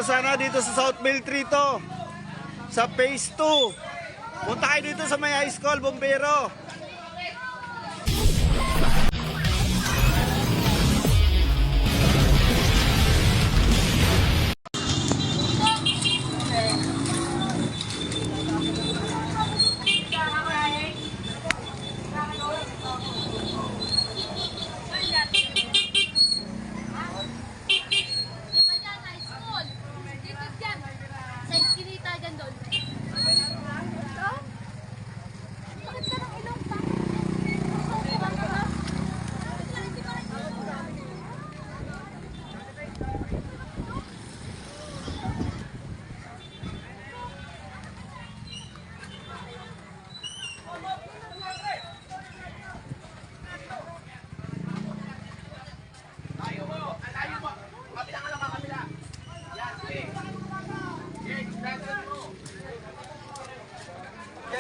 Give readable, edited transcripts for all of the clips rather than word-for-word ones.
Bumbero sana dito sa Southville 3 to. Sa phase 2. Punta kayo dito sa may high school, bumbero.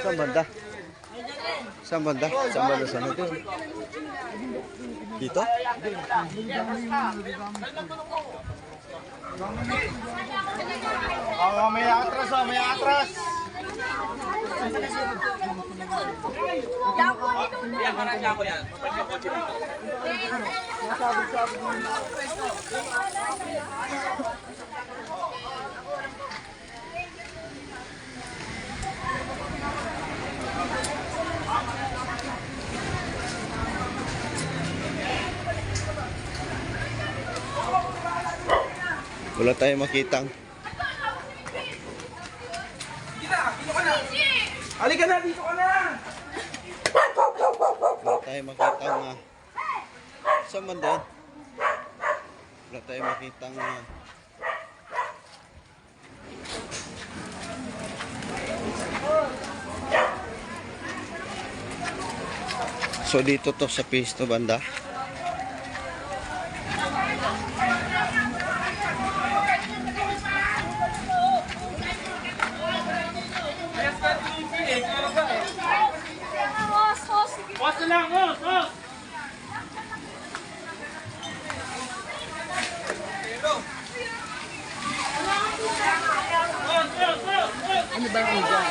Saan banda? Saan banda? Saan banda sa natin? Dito? Oh, may atras, oh, may atras. Yan, marami ako yan. Wala tayong makitang. Dito ka na! Halika na, dito ka na! Wala tayong makitang saan banda? Wala tayong makitang so dito to sa phase 2 banda. Os na lang, os! Ano ba ang dyan?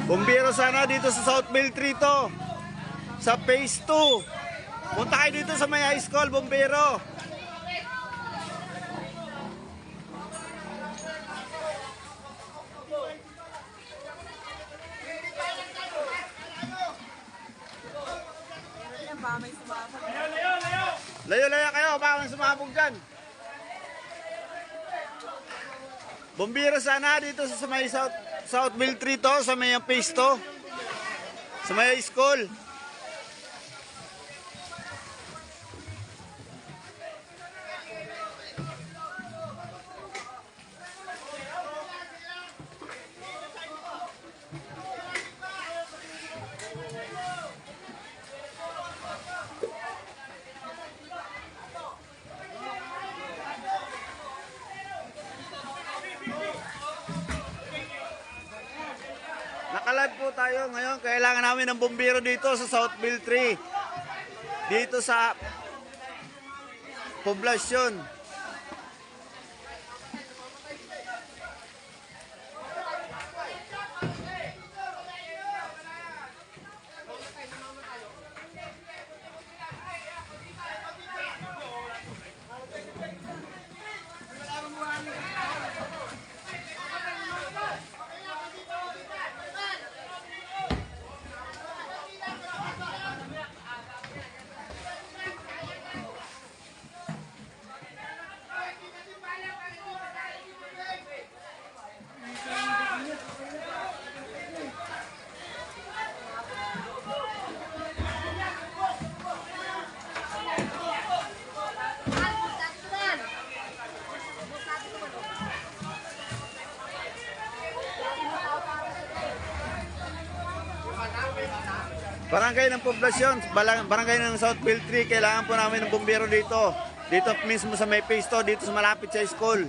Bumbero sana dito sa Southville 3 to. Sa phase 2. Punta kayo dito sa may high school, bumbero. Layo-layo kayo, baka may sumabog dyan. Bumbero sana dito sa may Southville 3 to, sa may phase 2. Sa may high school. Nakalive po tayo ngayon. Kailangan namin ng bumbero dito sa Southville 3. Dito sa poblasyon. Barangay ng poblasyon, barangay ng Southville 3, kailangan po namin ng bumbero dito. Dito mismo sa may phase 2, dito sa malapit sa school.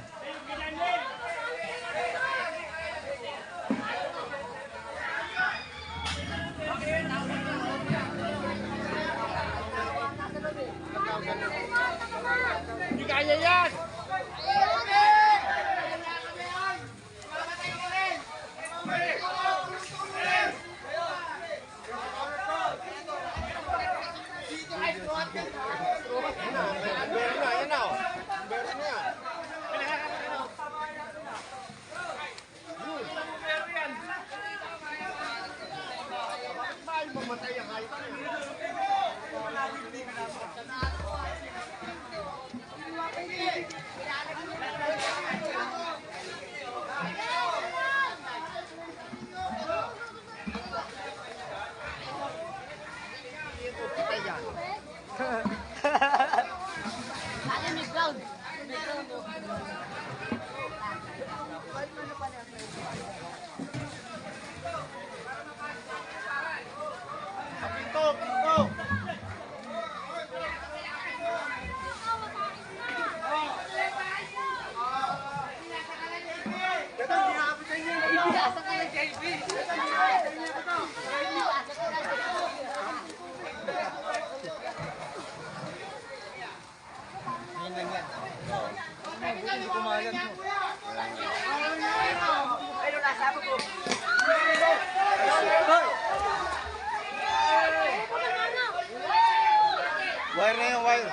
Hindi kaya yan! May cloud. Wire na yung wire.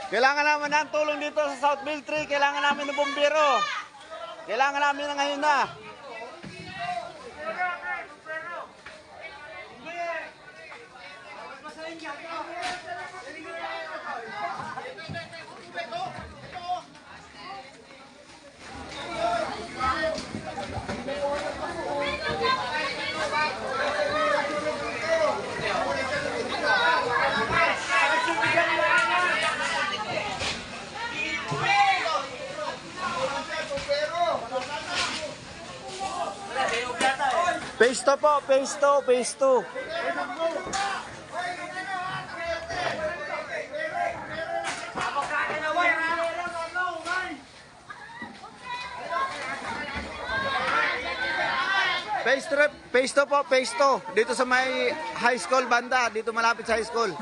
Kailangan naman ng tulong dito sa Southville 3. Kailangan namin ng bumbero. Kailangan namin ng ngayon na. Phase 2 po, phase 2, phase 2. Phase 2 po, phase 2. Dito sa may high school banda, dito malapit sa high school.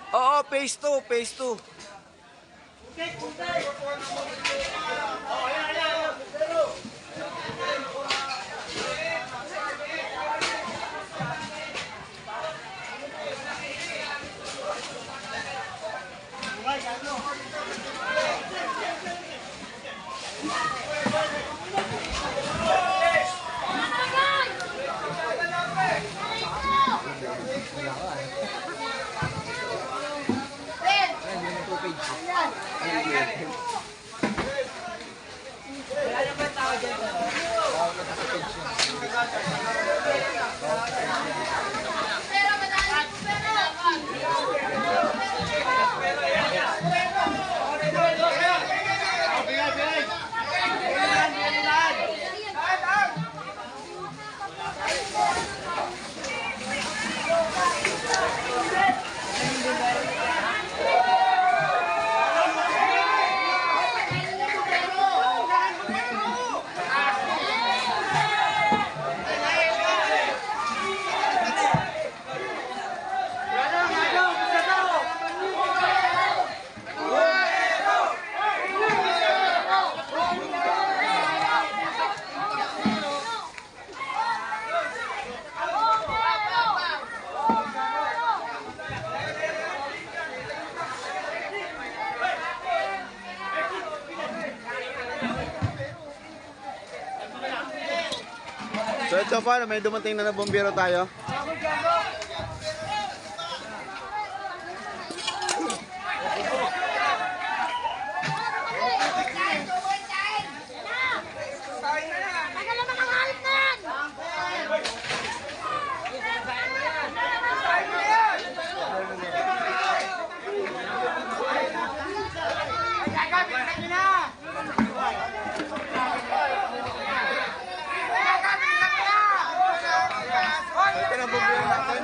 Oo, phase 2, phase 2. So ito pa, may dumating na bumbero tayo. Ito na bumbero natin.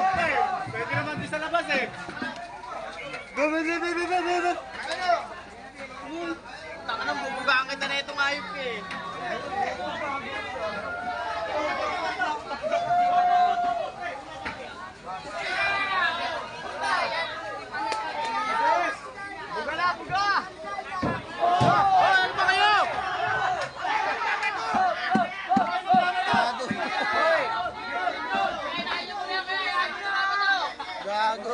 Pwede naman di sa labas eh. Go. Taka nang bubugaan kita na itong ayop eh. Buga! Ano ba kayo? Gago.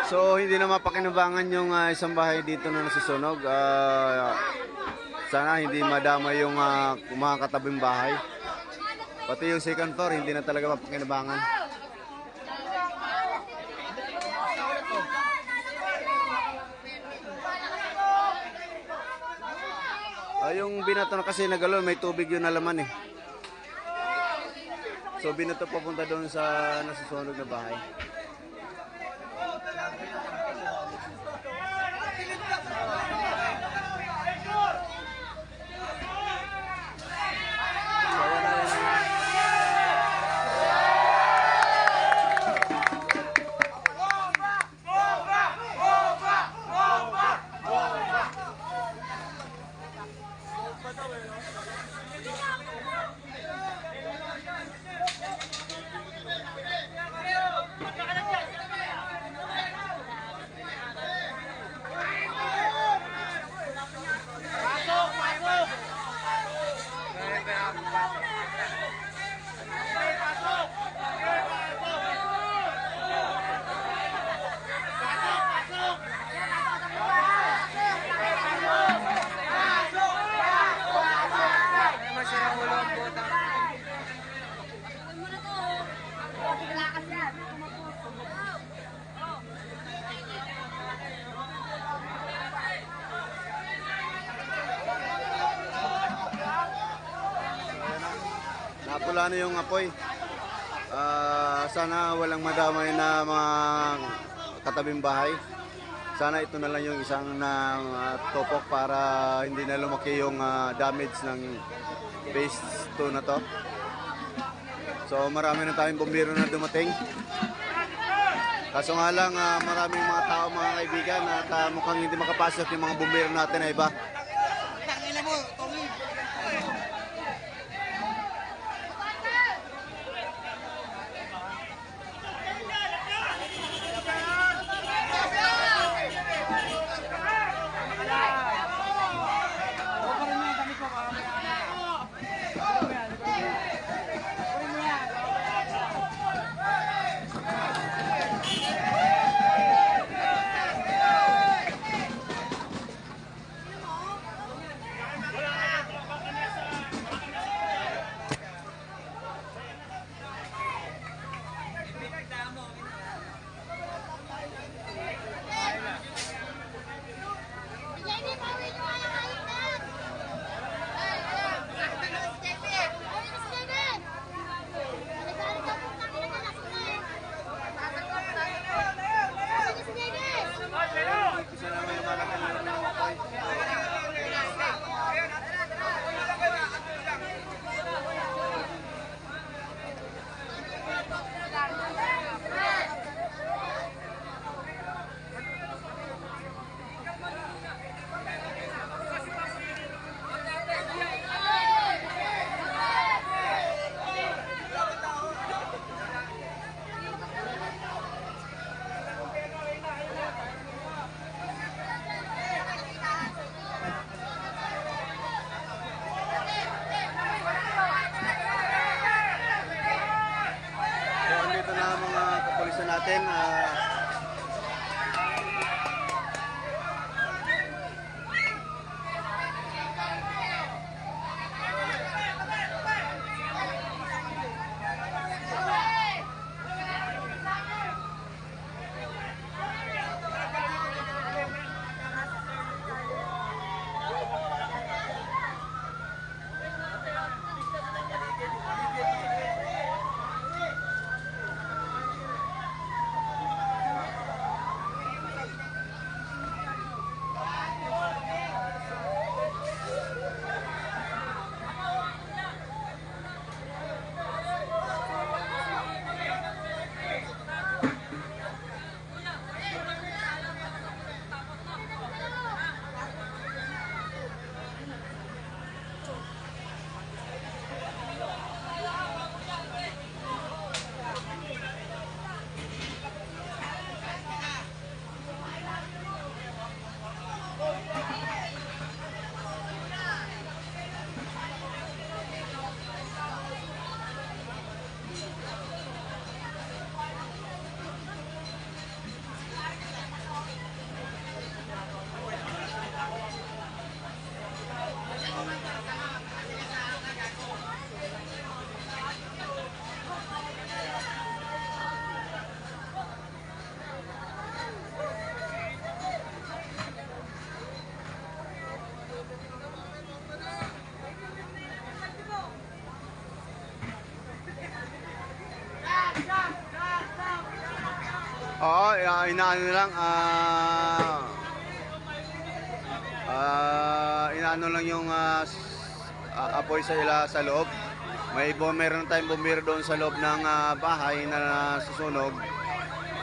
So hindi na mapakinabangan yung isang bahay dito na nasusunog. Sana hindi madama yung mga katabing bahay. Pati yung second floor hindi na talaga mapakinabangan. Yung binato na kasi nagalo, may tubig yun na laman eh. So binato papunta doon sa nasusunog na bahay. Napula na yung apoy. Sana walang madamay na mga katabing bahay. Sana ito na lang yung isang topok para hindi na lumaki yung damage ng phase 2 na to. So marami na tayong bumbero na dumating. Kaso nga lang maraming mga tao, mga kaibigan, at mukhang hindi makapasok yung mga bumbero natin na iba. Tangina mo, Tommy. inaano lang yung apoy sa loob. Meron tayong bumbero doon sa loob ng bahay na susunog.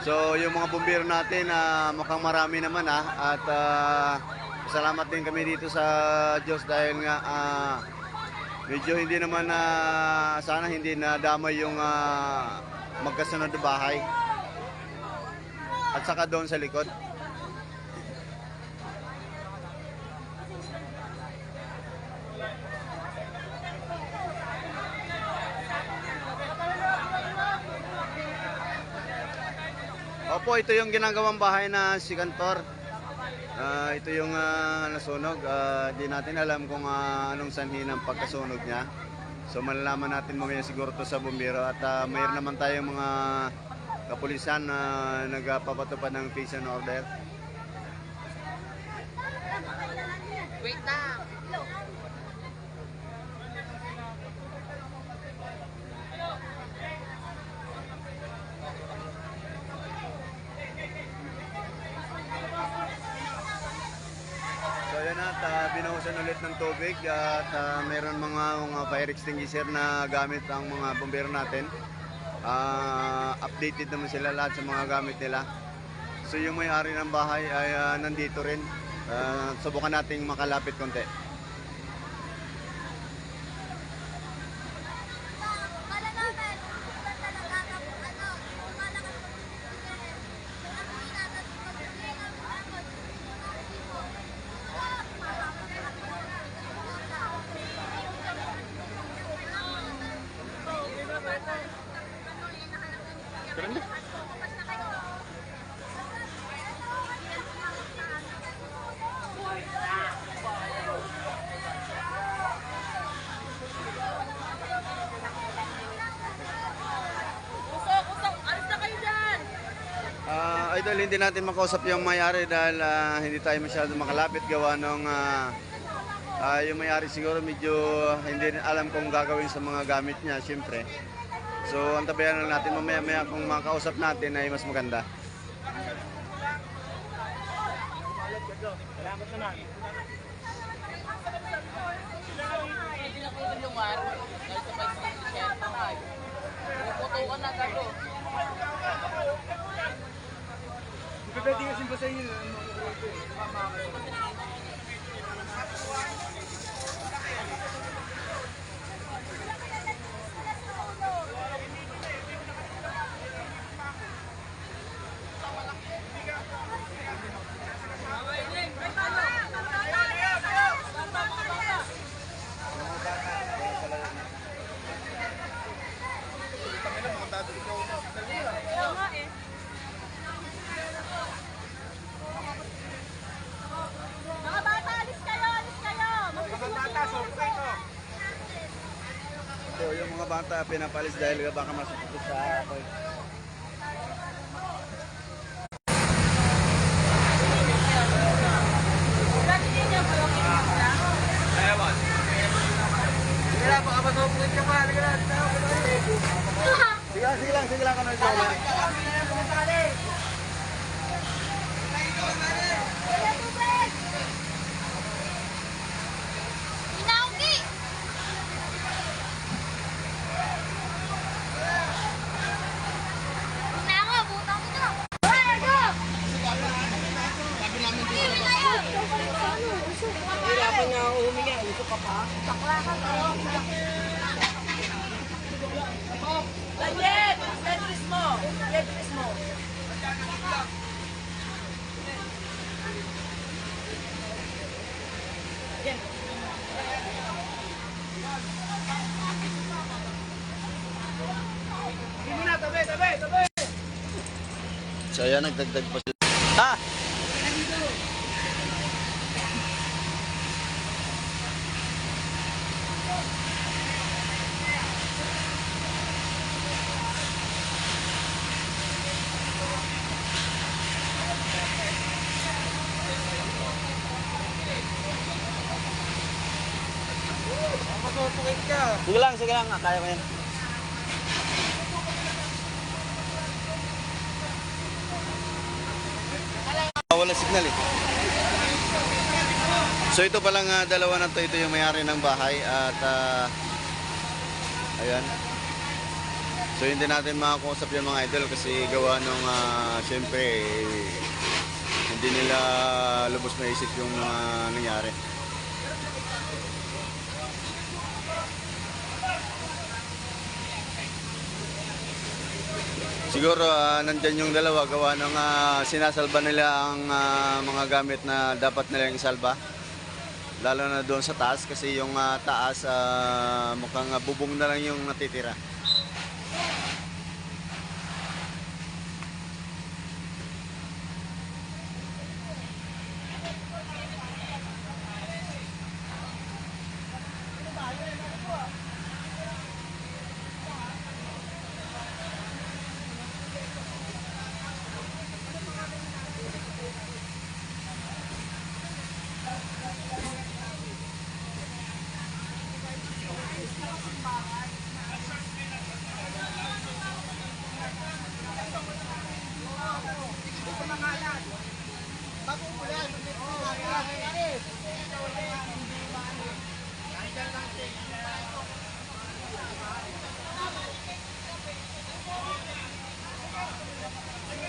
So yung mga bumbero natin mukhang marami naman at salamat din kami dito sa Diyos dahil nga medyo hindi naman sana hindi na damay yung magkasunod na bahay at saka doon sa likod. Opo, ito yung ginagawang bahay na si Kantor. Ito yung nasunog. Di natin alam kung anong sanhi ng pagkasunog niya. So malalaman natin mamaya siguro to sa bumbero. At mayroon naman tayong mga kapulisan na nagpapatupad ng peace and order. Wait lang. So yan at binuhusan ulit ng tubig at mayroon mga fire extinguisher na gamit ang mga bombero natin. Updated naman sila lahat sa mga gamit nila. So yung may-ari ng bahay ay nandito rin. Subukan nating makalapit konti. Idol, hindi natin makausap yung may-ari dahil hindi tayo masyado makalapit gawa nung yung may-ari siguro medyo hindi rin alam kung gagawin sa mga gamit niya, siyempre. So, antabayan lang natin mamaya-maya kung makausap natin ay mas maganda. Salamat naman. Hindi na ko yung lugar. Dahil sa pag-share pa tayo. Puputukan na galo. Pwede kasi basahin yun. Mga bata, alis kayo, alis kayo. So, yung mga bata pinapalis dahil baka masukot sa apoy. Sige lang kami sa ulan. Inauki! Inako, butang ko na. Hoy, go! Hirapan nga ako huminga. Ito ka pa. Bakla ka, bro. Daniel! Let's mo! Let's mo! So, ayan, nagdagdag pa sila. Ha? Masupukit ka. Sige lang, kaya ko yan. wala signal eh. So ito palang dalawa na to, ito yung may-ari ng bahay at ayan. So hindi natin makakusap yung mga idol kasi gawa nung syempre hindi nila lubos maisip yung mga nangyari. Siguro nandyan yung dalawa gawa nung sinasalba nila ang mga gamit na dapat nilang isalba. Lalo na doon sa taas kasi yung taas mukhang bubong na lang yung natitira.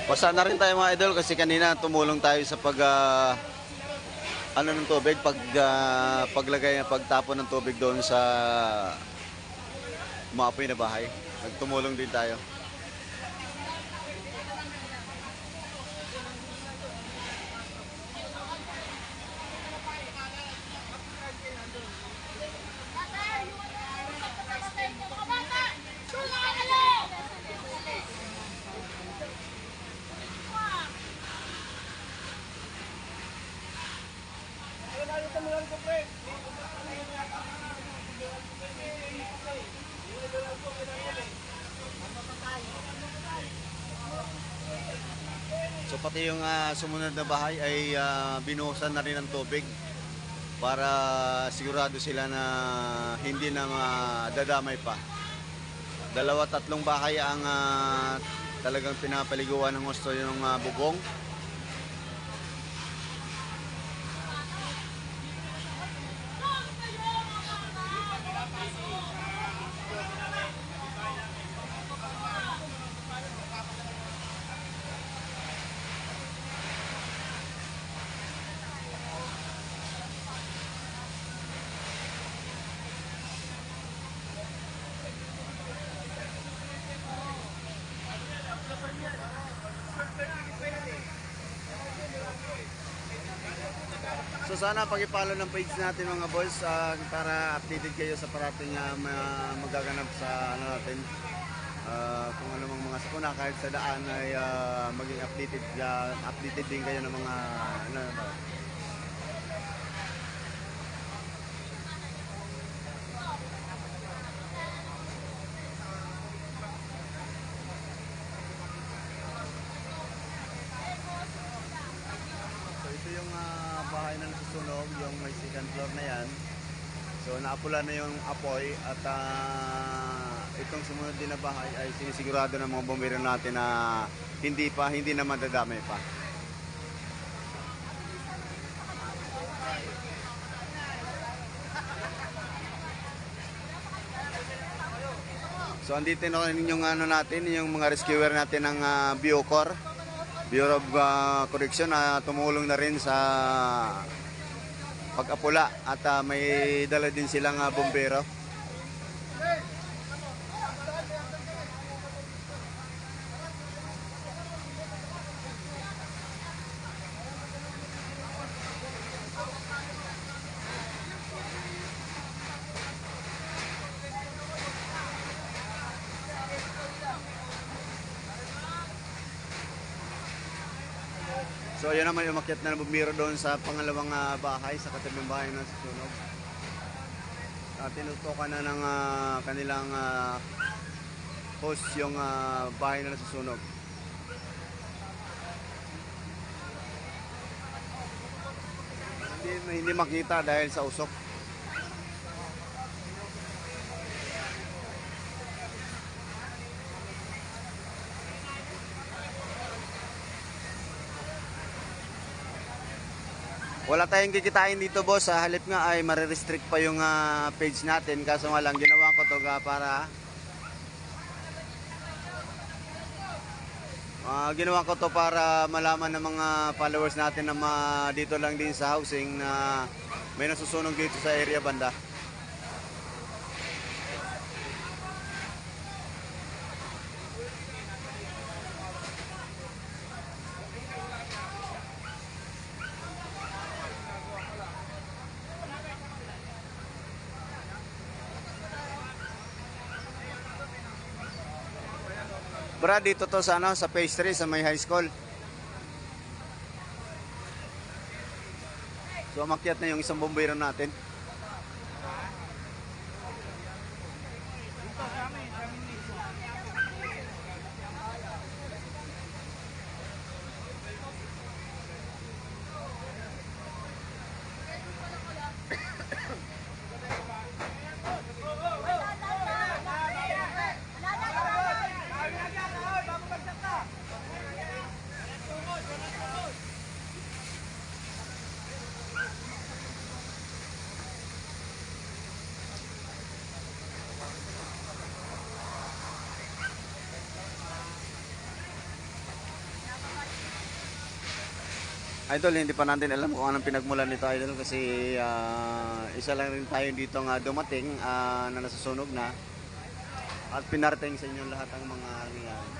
Basa na rin tayo mga idol kasi kanina tumulong tayo sa ano ng tubig, pagtapon ng tubig doon sa maapoy na bahay. Nagtumulong din tayo. So pati yung sumunod na bahay ay binuhusan na rin ng tubig para sigurado sila na hindi na madadamay pa. 2-3 bahay ang talagang pinapaliguan ng gusto yung bubong. So sana pag-follow ng page natin mga boys para updated kayo sa parating magaganap sa ano natin. Kung ano mga sakuna kahit sa daan ay maging updated din kayo ng mga ano. So ito yung bahay na nasusunog, yung may second floor na yan. So naapula na yung apoy at itong sumunod din na bahay ay sinisigurado ng mga bombero natin na hindi na madadamay pa. So andito na yung ano natin, yung mga rescuer natin ng Bureau of Correction na tumulong na rin sa pag-apula at may dala din silang bombero. So ayan naman umakyat na ng bumbiro doon sa pangalawang bahay, sa katabing bahay na susunog. Tinutukan na ng kanilang host yung bahay na nasusunog. Hindi makita dahil sa usok. Wala tayong kikitain dito boss. Sa halip nga ay marirestrict pa yung page natin. Kaso nga lang ginawa ko to para ginawa ko to para malaman ng mga followers natin na dito lang din sa housing na may nasusunog dito sa area banda. Brad, dito to sa sa phase 3 sa may high school. So umakyat na yung isang bombero natin. Idol, hindi pa natin alam kung anong pinagmulan nito, Idol, kasi isa lang rin tayo dito nga dumating na nasusunog na at pinarating sa inyo lahat ang mga nangyari.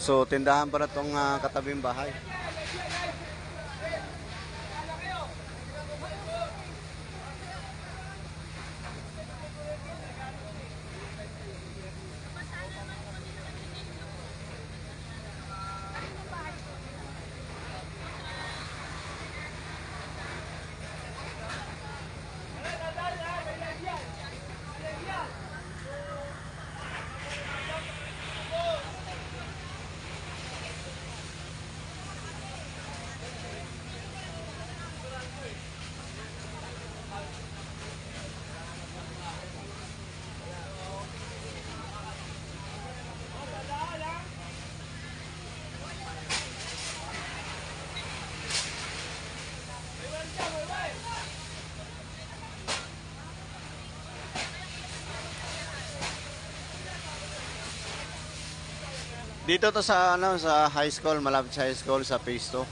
So tindahan pala itong katabing bahay. Dito to sa ano sa high school, malapit sa high school sa Phase 2.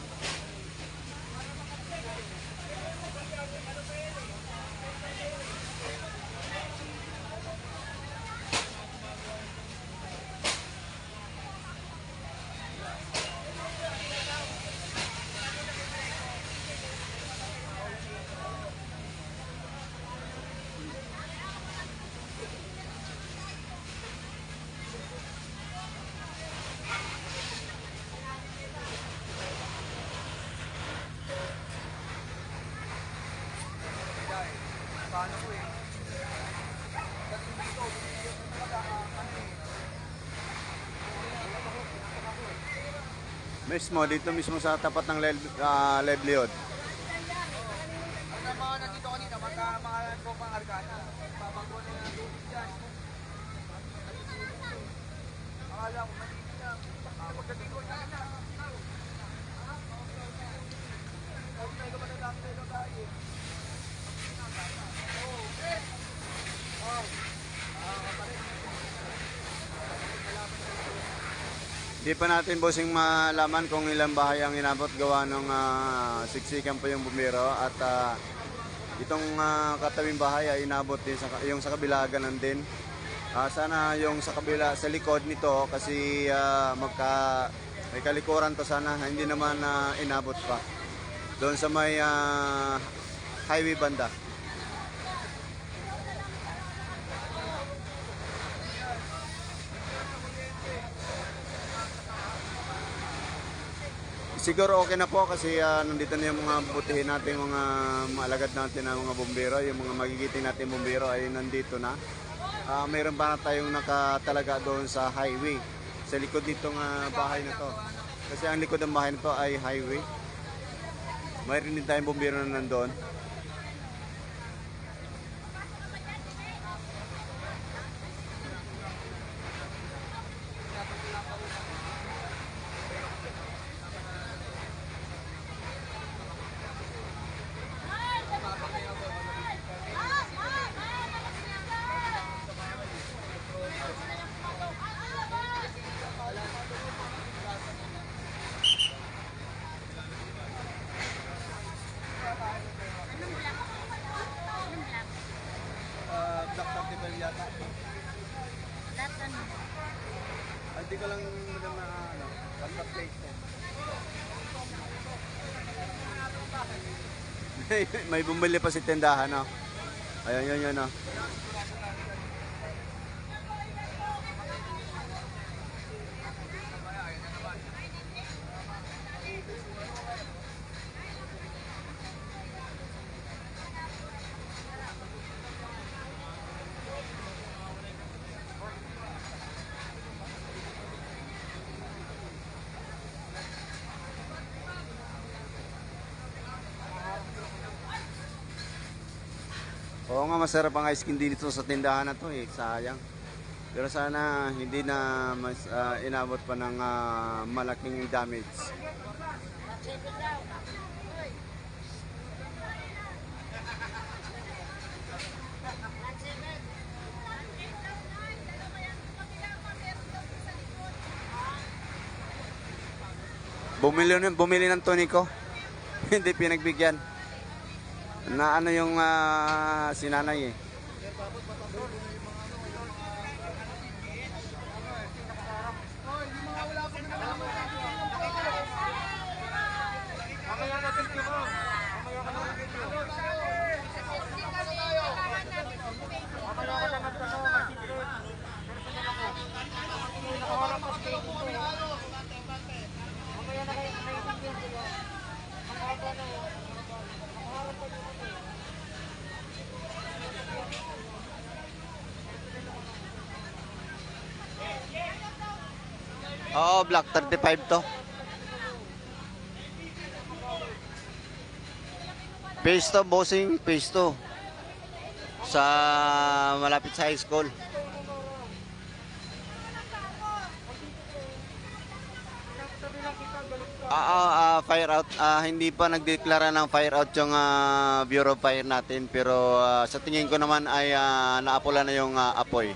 Mismo, dito mismo sa tapat ng livelihood. Ang mga nandito kanina, mga tropang argana. Babago na yung tubig dyan. Akala ko maliit na. Pagdating ko na na. Huwag na ikaw manalaki na ikaw tayo. Di pa natin bossing malaman kung ilang bahay ang inabot gawa ng siksikan pa yung bumero at itong katabing bahay ay inabot din yung sa kabila ganun din. Sana yung sa kabila sa likod nito kasi may kalikuran to sana hindi naman inabot pa. Doon sa may highway banda. Siguro okay na po kasi nandito na yung mga butihin natin, mga maalagad natin na mga bumbero, yung mga magigiting natin bumbero ay nandito na. Mayroon pa na tayong nakatalaga doon sa highway, sa likod nitong bahay na to. Kasi ang likod ng bahay na to ay highway. Mayroon din tayong bumbero na nandoon. Black Tactical yata. Hindi ko lang madam na basta plate ko. May bumili pa si tindahan, no? Ayun, yun, no? Oo nga, masarap ang ice cream dito sa tindahan na to eh, sayang. Pero sana hindi na mas inabot pa ng malaking damage. Bumili ng tonico. Hindi pinagbigyan. Na ano yung sinanay eh. Oo, Black 35 to. Phase 2, bossing, phase 2. Sa malapit sa high school. Fire out. Hindi pa nagdeklara ng fire out yung Bureau of Fire natin. Pero sa tingin ko naman ay naapula na yung apoy.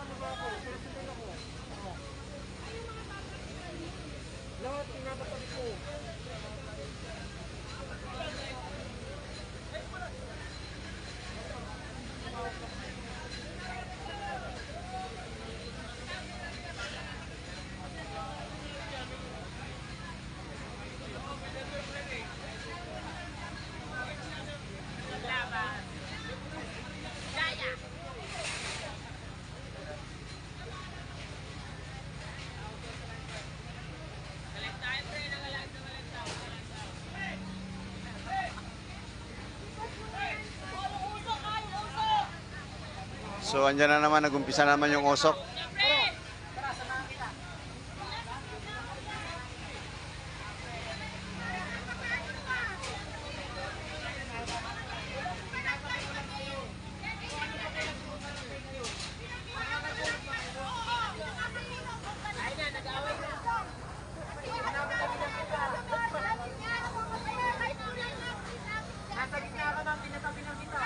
So andyan na naman, nagumpisa naman yung usok. Nasa gitna ka ng pinatabi ng kita.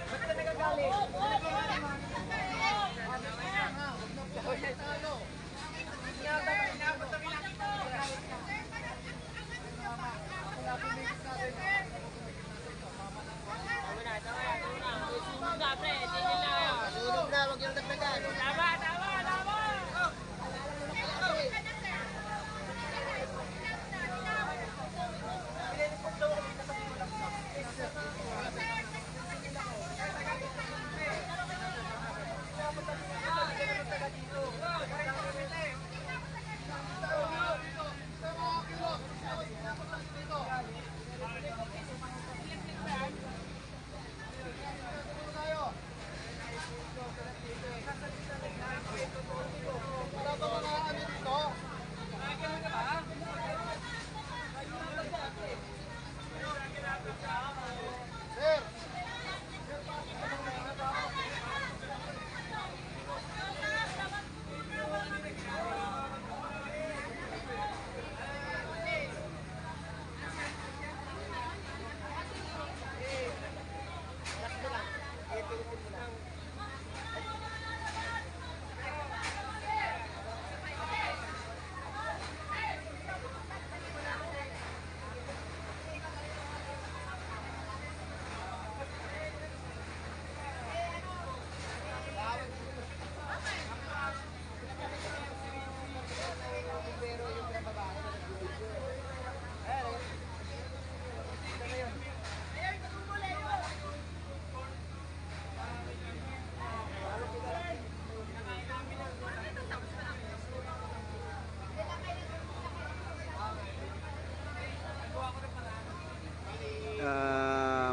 Ba't ka nagagalit? Sunog na, huwag yung dagdagan.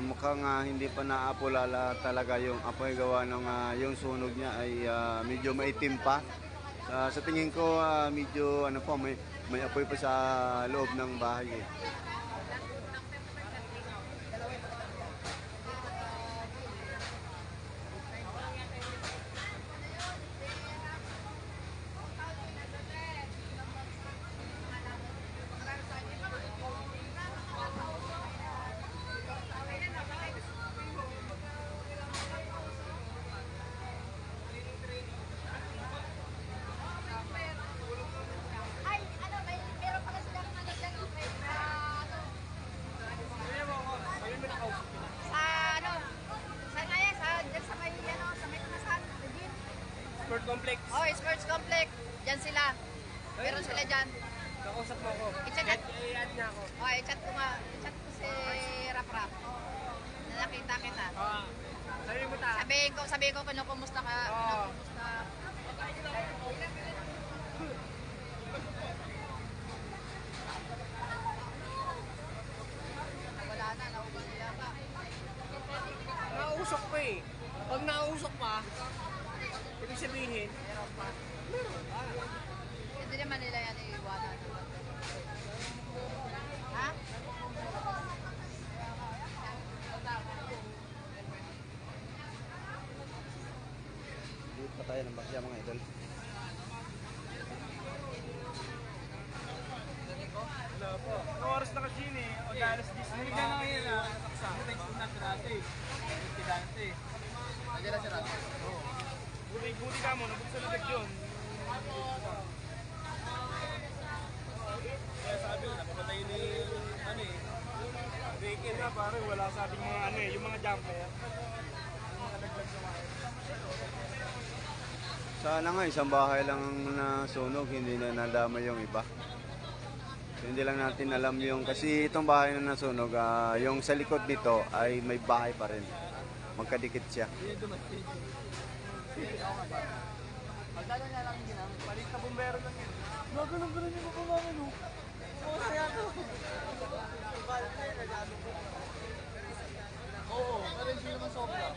Mukhang hindi pa naapulala talaga yung apoy, gawa ng yung sunog niya ay medyo maitim pa. Sa tingin ko medyo ano po, may apoy pa sa loob ng bahay eh. Ay, ano, meron pala silang ano dyan, okay, sa ano, sa kaya, dyan sa may, ano, sa may tumasan, Regine. Sport complex. Oh, Sports Complex, dyan sila. Meron sila dyan. Nakausap mo ako. I-chat I-add niya ako. oh, i-chat ko si Rap Rap. Na nakita kita. Sabi mo ta. Sabihin ko kinukumusta ka, kinukumusta. Wala na, nauban nila pa. Nakausap ko eh. Pag nakausap pa, ibig sabihin, Hindi naman nila yan iiwanan. Ha? Dito pa tayo ng bakya mga idol. wala po. Ang oras na kasi yun eh. O dalas 10 na na ngayon na. Thanks to na dati. Dante. Nandiyan na si Rat. Buti ka mo, nabuksan na yun. nga pare, wala sa ating mga ano eh, yung mga jumper. Yung mga naglag sa wire. Sana nga isang bahay lang ang nasunog, hindi na nadama yung iba. So, hindi lang natin alam yung, kasi itong bahay na nasunog, yung sa likod nito ay may bahay pa rin. Magkadikit siya. Magdala na lang yung ginamit. Palit na bumbero lang yan. Gagano'n yung mga namin oh. Masaya to. Oo, pero hindi naman sobra.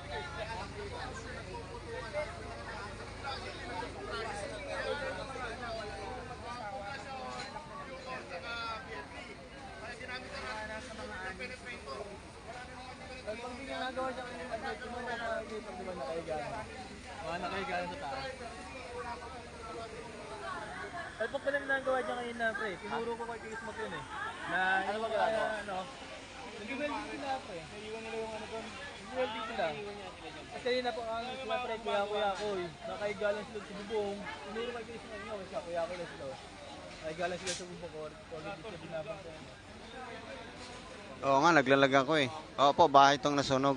Pag di ginagawa dyan yung advert, yung mga nakakita, di ba nakahiga na? Mga nakahiga na sa taas. Ay, pag pala nagawa dyan kanina, pre, tinuro ko kay Chris Mac yun eh. Na, Ano ba ginagawa? Ano? Nag-welding sila, pre. Naiwan nila yung ano doon. Nag-welding sila. Kasi kanina po ang sila, pre, kuya ko eh. Nakahiga lang sila sa bubong. Tinuro kay Chris Mac yun, siya, kuya ko lang sila. Nakahiga lang sila sa bubong ko. Quality sa binabang ko. Oo nga, naglalag ako eh. Opo, bahay itong nasunog.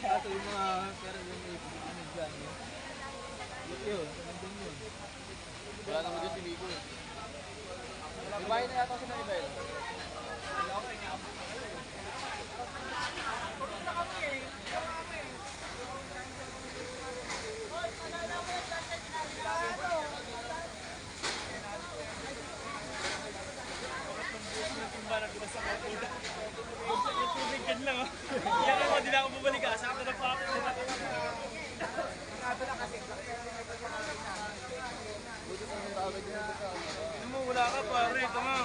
Kaso yung mga pera yung ano dyan. Yun, nandun yun. Wala naman dyan si Miko eh. May bahay na yata sila iba eh. Yung tubig dyan lang oh. Yan ako, di na ako bumalik ah. Saka na pa ako. Ano mo, wala ka pare. Ito nga.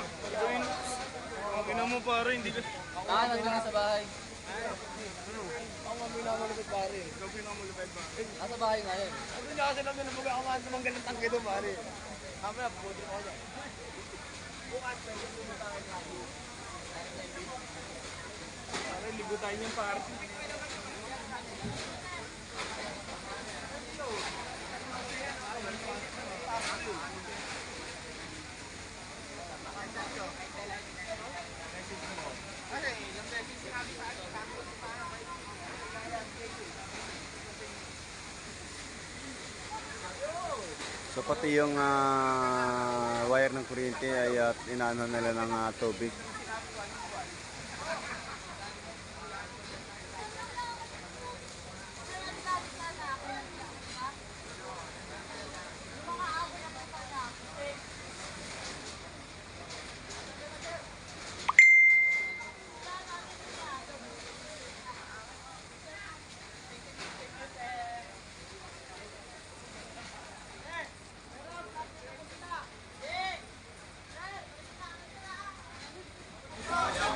Ina mo pare, hindi ka... Nandun na sa bahay. Ako nga pinamulupit pare. Ikaw pinamulupit pare. Nasa bahay nga yun. Ano niya kasi namin na pagkakamaan sa manggalang tangke doon pare. Kami na, pupunti ako dyan. Pare, ligo tayo niyan pare. So pati yung wire ng kuryente ay inaano nila ng tubig.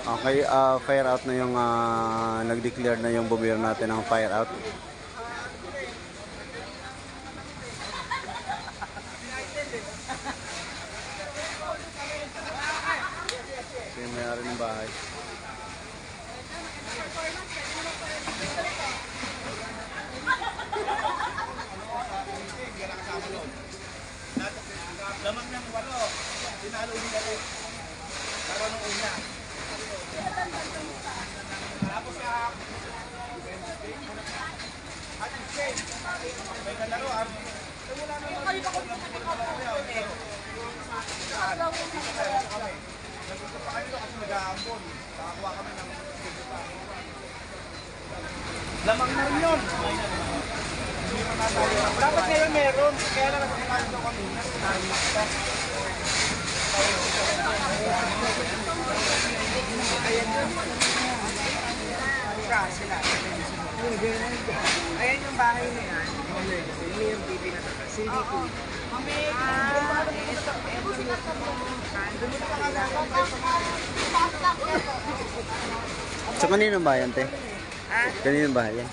Okay, fire out na yung nag-declare na yung bumbero natin ng fire out. So yung may-ari ng bahay. Lamang ng walo. Dinalo ni Dali. Pero nung una. Tapos ka. May kalaro. Wala naman. Nagpunta pa kayo kasi nag-aambon. Nakakuha kami ng lamang na rin yun. Dapat ngayon meron. Kaya lang nakakakain daw kami. Ayan yung bahay na yan. Yung yung TV na to. CDT. So kaninong bahay yan, te? Ah, Kaninong bahay yan?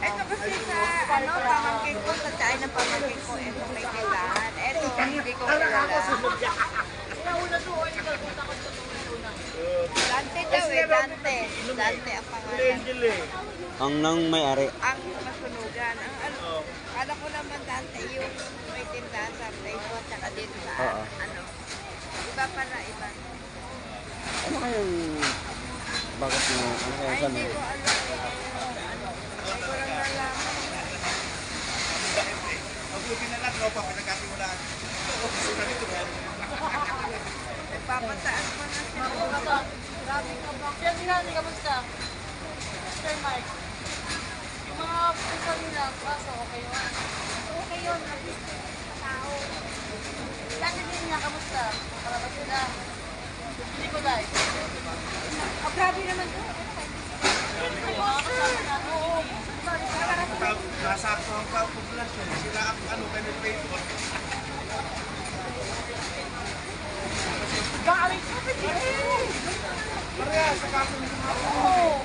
ito kasi sa pamangkin ko, sa tayo ng pamangkin ko, ito may tindahan. Ito, hindi ko kilala. Dante daw kay Dante. Dante ang pangalan. Ang nang may-ari. Ang masunugan. Ang ano ko naman Dante, yung may tindahan sa Facebook tsaka dito sa Oo. ano. Iba pala, iba. Ano kayang... Bakit mo... Ano kaya Ay, saan? hindi ko alam. Ano, hindi ko lang nalaman. Nagpapataas pa na siya. Grabe ka ba? Sir, Mirani, kamusta? Sir Mike. Yung mga pusa nila, kaso okay yun. Okay yun, nag-display sa tao. Dati din niya, kamusta? Para ba sila? Hindi ko like. Oh, grabe naman to. Ay, mga kasama na. Oo. Nasakto ang populasyon. Sila ang ano, penetrator. Bakit? Pareha sa kaso ng mga Oo.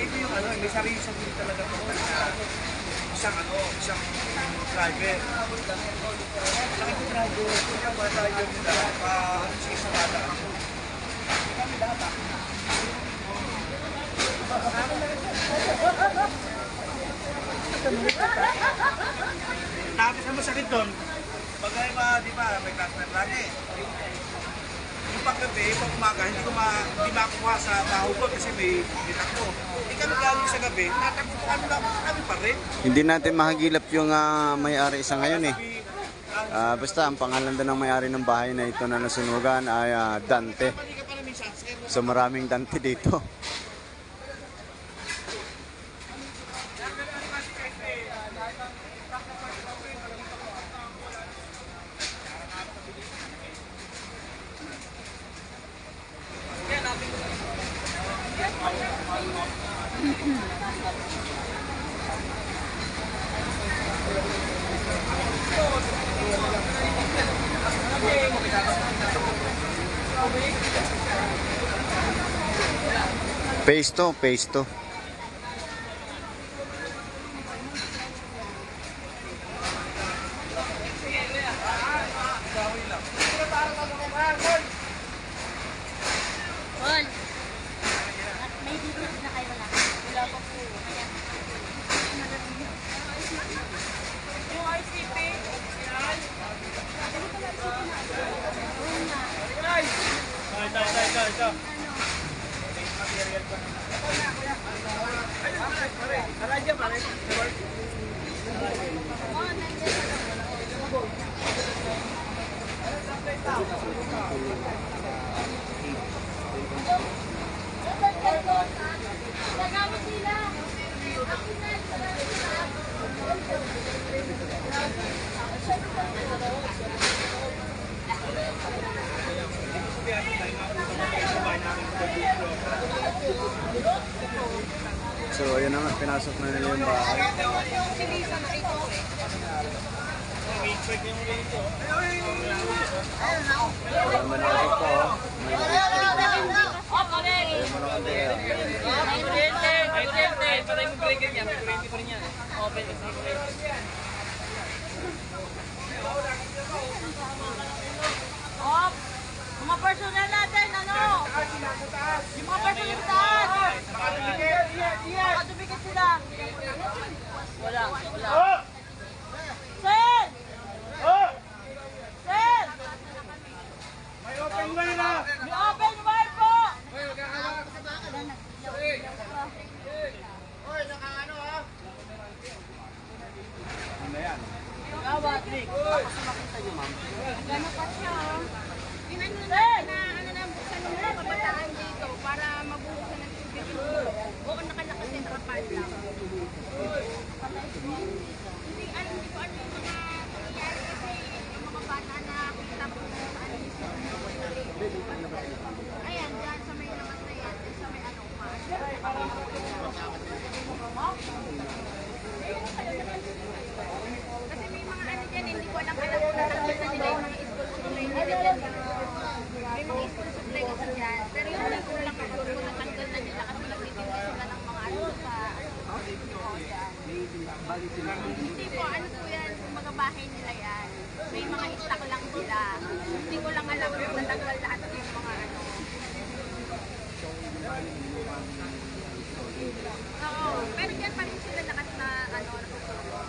ito yung ano, may sarili talaga po na isang driver. Laki ko driver, yung mga driver nila, siya sa bata. Tapos ang masakit doon, bagay di ba, may classmate lagi. Yung paggabi, pag umaga, hindi makuha sa baho ko kasi may takbo. Hindi kami galing sa gabi, natakbo kami pa rin. Hindi natin mahagilap yung may-ari sa ngayon eh. Basta ang pangalan doon ng may-ari ng bahay na ito na nasunugan ay Dante. Hindi ka pala minsan, sir. So maraming Dante dito. Pesto, pesto. Paul, may dito na kayo wala? Wala pa po. Yung ICP, nagamit nila. So ayun na nga, pinasok na nila yung bahay. Ayan, malaki po. Mga personnel natin, ano? Yung mga personnel sa taas. Nakadumikit sila. Wala. Sen! Sen! May open way na! May open wire po! Gawat, Rick. Pinano Sen! na ano na buksan mo na papataan dito para mabuhusan ng tubig yung ulo. Oo, nakalakas din trapal lang. Hindi ko ano yung mga nangyayari kasi yung mga bata na kita po sa ano yung ayan, dyan sa may labas na yan, dyan sa may ano pa. Kasi may mga ano dyan, hindi ko alam kung natanggal na nila yung mga school supply nila dyan. May mga school supply kasi dyan. Pero yung hindi ko lang ako kung natanggal na nila kasi nagtitinda sila ng mga ano sa Hindi po, ano po yan, yung mga bahay nila yan. May mga stock lang sila. Hindi ko lang alam kung natanggal lahat yung mga ano. Oo, pero dyan pa rin sila lakas na ano, natutulog.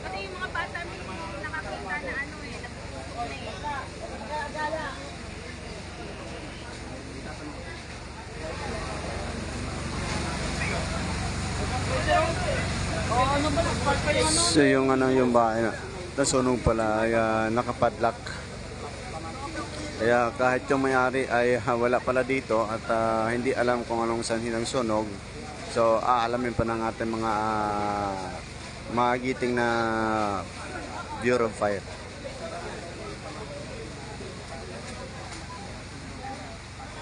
Kasi yung mga bata may nakakita na ano eh, natutulog na eh. So yung ano yung bahay na nasunog pala ay nakapadlock. Kaya kahit yung may-ari ay wala pala dito at hindi alam kung anong sanhi ng sunog. So aalamin pa ng ating mga magiting na Bureau of Fire.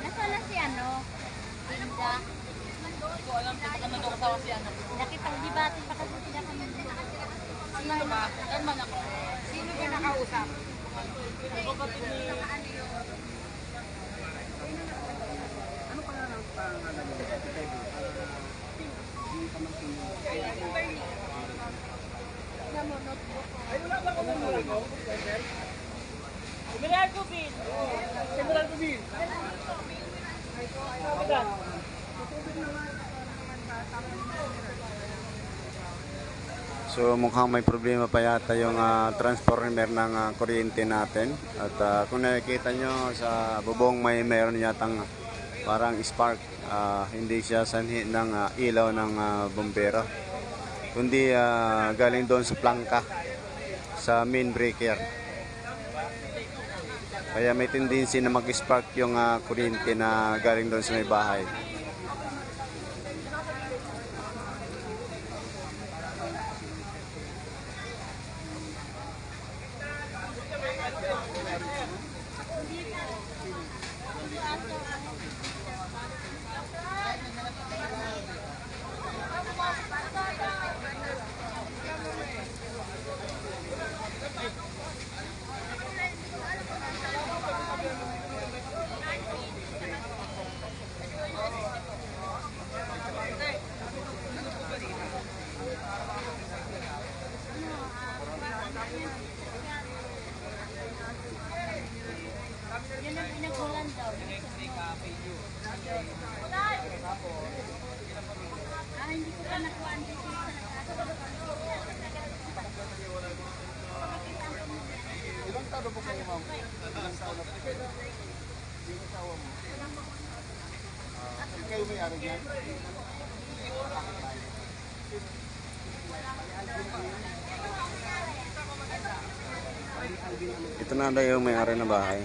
Nasaan na si ano? Linda? Hindi ko alam kung ano daw kasama si ano. Nakipag-debate pa kasi sila kami. Sino ba? Saan man ako? Sino ba nakausap? Kapatid ni... Ay, wala ba ako ng Murago? Mirago Bill! Si Mirago Bill! Kapag So mukhang may problema pa yata yung transformer ng kuryente natin. At kung nakikita nyo sa bubong mayroon yatang parang spark. Hindi siya sanhi ng ilaw ng bombero. Kundi galing doon sa plangka, sa main breaker. Kaya may tendency na mag-spark yung kuryente na galing doon sa may bahay. Yun ang pinagkulan daw. Hindi ko pa nakuha ang dito sa Ilang taon po kayo, ma'am? Ilang taon na po kayo? Yung asawa mo? Kayo may-ari niyan? Ito na daw yung may-ari na bahay.